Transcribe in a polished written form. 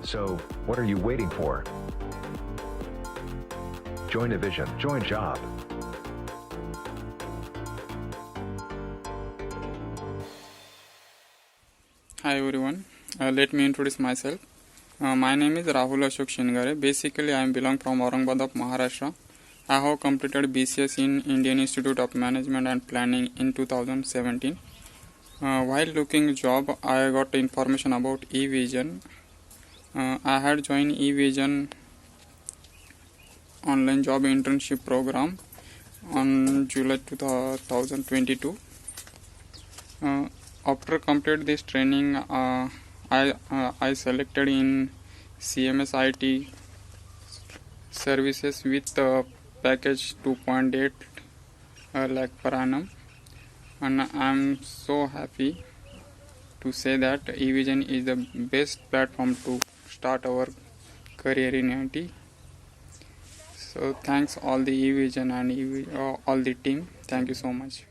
So, what are you waiting for? Join Evision, join job. Hi everyone, let me introduce myself. My name is Rahul Ashok Shingare. Basically, I belong from Aurangabad of Maharashtra. I have completed BCS in Indian Institute of Management and Planning in 2017. While looking job, I got information about Evision. I had joined Evision Online-Job Internship program on July 2022. After complete this training, I selected in CMS IT services with package 2.8 lakh per annum, and I'm so happy to say that Evision is the best platform to start our career in IT. So thanks all the Evision and all the team. Thank you so much.